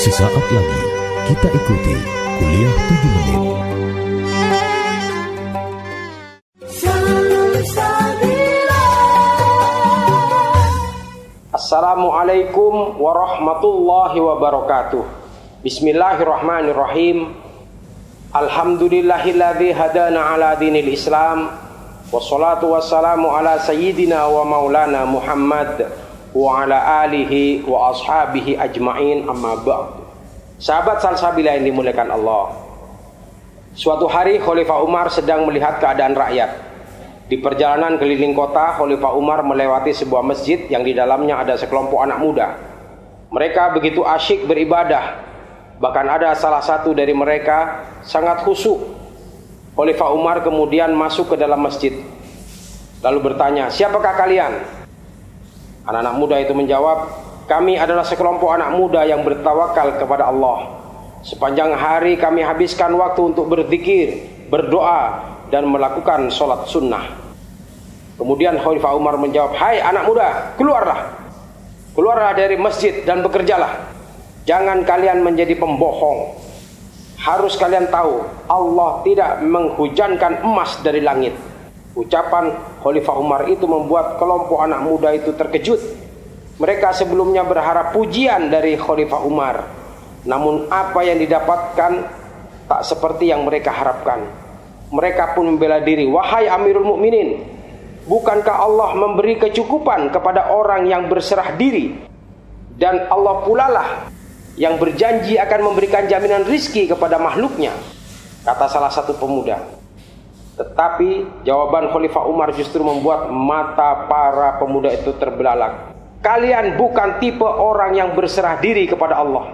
Sesaat lagi kita ikuti kuliah 7 menit. Assalamualaikum warahmatullahi wabarakatuh. Bismillahirrahmanirrahim. Alhamdulillahilladzi hadana ala dinil Islam. Wassalatu wassalamu ala sayyidina wa maulana Muhammad wa ala alihi wa ashabihi ajma'in, amma ba'd. Sahabat salsabila yang dimuliakan Allah. Suatu hari Khalifah Umar sedang melihat keadaan rakyat. Di perjalanan keliling kota, Khalifah Umar melewati sebuah masjid yang di dalamnya ada sekelompok anak muda. Mereka begitu asyik beribadah. Bahkan ada salah satu dari mereka sangat khusyuk. Khalifah Umar kemudian masuk ke dalam masjid, lalu bertanya, "Siapakah kalian?" Anak-anak muda itu menjawab, "Kami adalah sekelompok anak muda yang bertawakal kepada Allah. Sepanjang hari kami habiskan waktu untuk berzikir, berdoa, dan melakukan sholat sunnah." Kemudian Khalifah Umar menjawab, "Hai anak muda, keluarlah dari masjid dan bekerjalah. Jangan kalian menjadi pembohong. Harus kalian tahu, Allah tidak menghujankan emas dari langit." Ucapan Khalifah Umar itu membuat kelompok anak muda itu terkejut. Mereka sebelumnya berharap pujian dari Khalifah Umar, namun apa yang didapatkan tak seperti yang mereka harapkan. Mereka pun membela diri, "Wahai Amirul Mukminin, bukankah Allah memberi kecukupan kepada orang yang berserah diri? Dan Allah pula lah yang berjanji akan memberikan jaminan rizki kepada makhluknya," kata salah satu pemuda. Tetapi jawaban Khalifah Umar justru membuat mata para pemuda itu terbelalak. "Kalian bukan tipe orang yang berserah diri kepada Allah.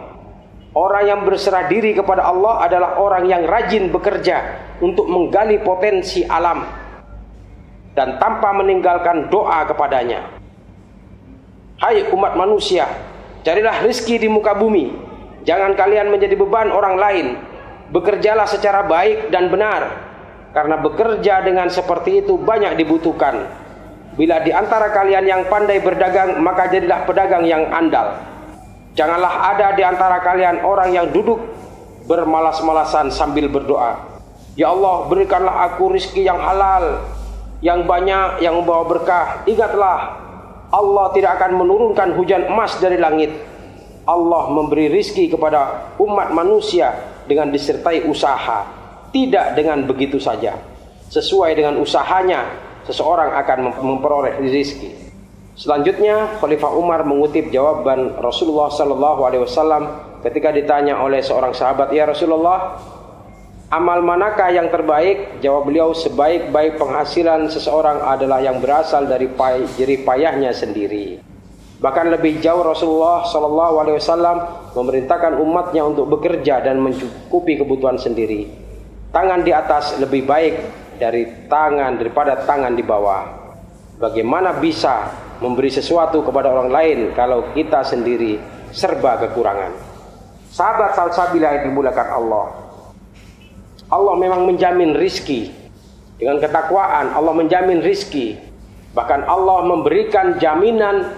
Orang yang berserah diri kepada Allah adalah orang yang rajin bekerja untuk menggali potensi alam dan tanpa meninggalkan doa kepadanya. Hai umat manusia, carilah rizki di muka bumi. Jangan kalian menjadi beban orang lain. Bekerjalah secara baik dan benar, karena bekerja dengan seperti itu banyak dibutuhkan. Bila di antara kalian yang pandai berdagang, maka jadilah pedagang yang andal. Janganlah ada di antara kalian orang yang duduk bermalas-malasan sambil berdoa. Ya Allah, berikanlah aku rizki yang halal, yang banyak, yang membawa berkah. Ingatlah, Allah tidak akan menurunkan hujan emas dari langit. Allah memberi rizki kepada umat manusia dengan disertai usaha, tidak dengan begitu saja. Sesuai dengan usahanya, seseorang akan memperoleh rizki. Selanjutnya, Khalifah Umar mengutip jawaban Rasulullah SAW ketika ditanya oleh seorang sahabat, "Ya Rasulullah, amal manakah yang terbaik?" Jawab beliau, "Sebaik-baik penghasilan seseorang adalah yang berasal dari jerih payahnya sendiri." Bahkan lebih jauh Rasulullah SAW memerintahkan umatnya untuk bekerja dan mencukupi kebutuhan sendiri. Tangan di atas lebih baik daripada tangan di bawah. Bagaimana bisa memberi sesuatu kepada orang lain kalau kita sendiri serba kekurangan? Sahabat salsabila yang dimuliakan Allah, Allah memang menjamin rizki. Dengan ketakwaan Allah menjamin rizki. Bahkan Allah memberikan jaminan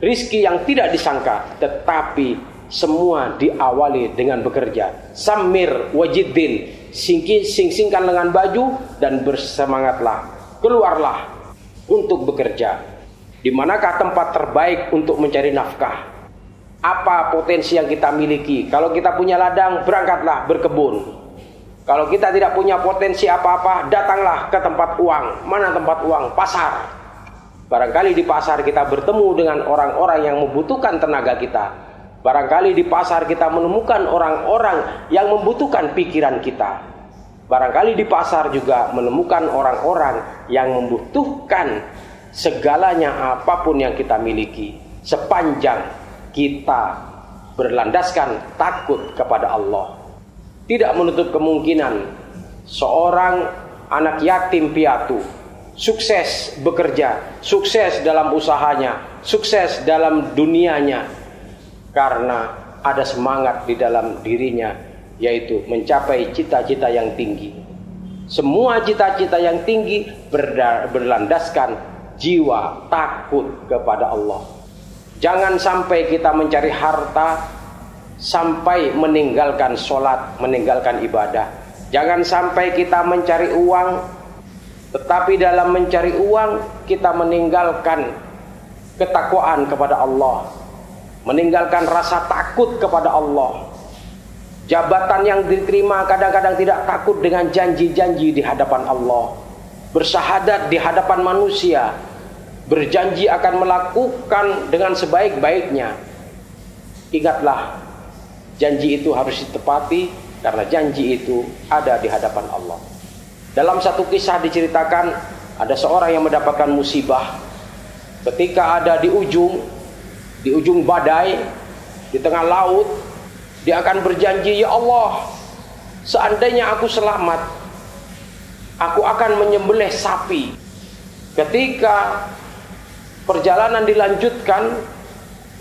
rizki yang tidak disangka. Tetapi semua diawali dengan bekerja. Samir wajiddin, sing-singkan lengan baju dan bersemangatlah. Keluarlah untuk bekerja. Di manakah tempat terbaik untuk mencari nafkah? Apa potensi yang kita miliki? Kalau kita punya ladang, berangkatlah berkebun. Kalau kita tidak punya potensi apa-apa, datanglah ke tempat uang. Mana tempat uang? Pasar. Barangkali di pasar kita bertemu dengan orang-orang yang membutuhkan tenaga kita. Barangkali di pasar kita menemukan orang-orang yang membutuhkan pikiran kita. Barangkali di pasar juga menemukan orang-orang yang membutuhkan segalanya apapun yang kita miliki, sepanjang kita berlandaskan takut kepada Allah. Tidak menutup kemungkinan seorang anak yatim piatu sukses bekerja, sukses dalam usahanya, sukses dalam dunianya, karena ada semangat di dalam dirinya, yaitu mencapai cita-cita yang tinggi. Semua cita-cita yang tinggi berlandaskan jiwa takut kepada Allah. Jangan sampai kita mencari harta sampai meninggalkan sholat, meninggalkan ibadah. Jangan sampai kita mencari uang, tetapi dalam mencari uang kita meninggalkan ketakwaan kepada Allah, meninggalkan rasa takut kepada Allah. Jabatan yang diterima kadang-kadang tidak takut dengan janji-janji di hadapan Allah, bersahadat di hadapan manusia, berjanji akan melakukan dengan sebaik-baiknya. Ingatlah, janji itu harus ditepati karena janji itu ada di hadapan Allah. Dalam satu kisah diceritakan ada seorang yang mendapatkan musibah ketika ada di ujung badai, di tengah laut. Dia akan berjanji, ya Allah, seandainya aku selamat, aku akan menyembelih sapi. Ketika perjalanan dilanjutkan,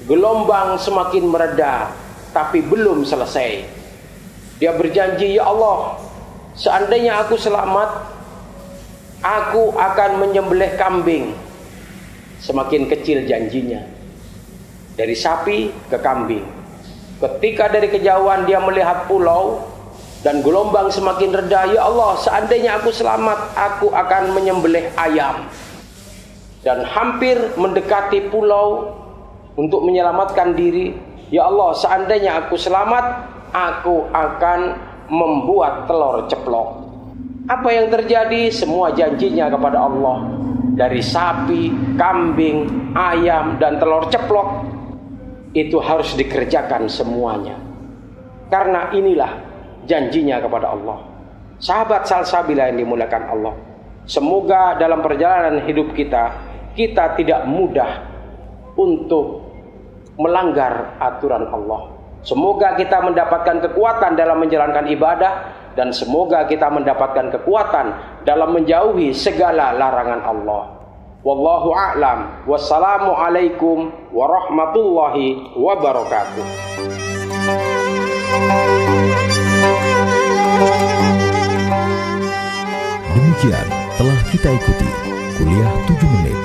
gelombang semakin mereda, tapi belum selesai. Dia berjanji, ya Allah, seandainya aku selamat, aku akan menyembelih kambing. Semakin kecil janjinya, dari sapi ke kambing. Ketika dari kejauhan dia melihat pulau dan gelombang semakin reda, ya Allah, seandainya aku selamat, aku akan menyembelih ayam. Dan hampir mendekati pulau untuk menyelamatkan diri, ya Allah, seandainya aku selamat, aku akan membuat telur ceplok. Apa yang terjadi? Semua janjinya kepada Allah, dari sapi, kambing, ayam, dan telur ceplok, itu harus dikerjakan semuanya. Karena inilah janjinya kepada Allah. Sahabat salsabila yang dimuliakan Allah, semoga dalam perjalanan hidup kita tidak mudah untuk melanggar aturan Allah. Semoga kita mendapatkan kekuatan dalam menjalankan ibadah, dan semoga kita mendapatkan kekuatan dalam menjauhi segala larangan Allah. Wallahu a'lam. Wassalamu alaikum warahmatullahi wabarakatuh. Demikian telah kita ikuti kuliah 7 menit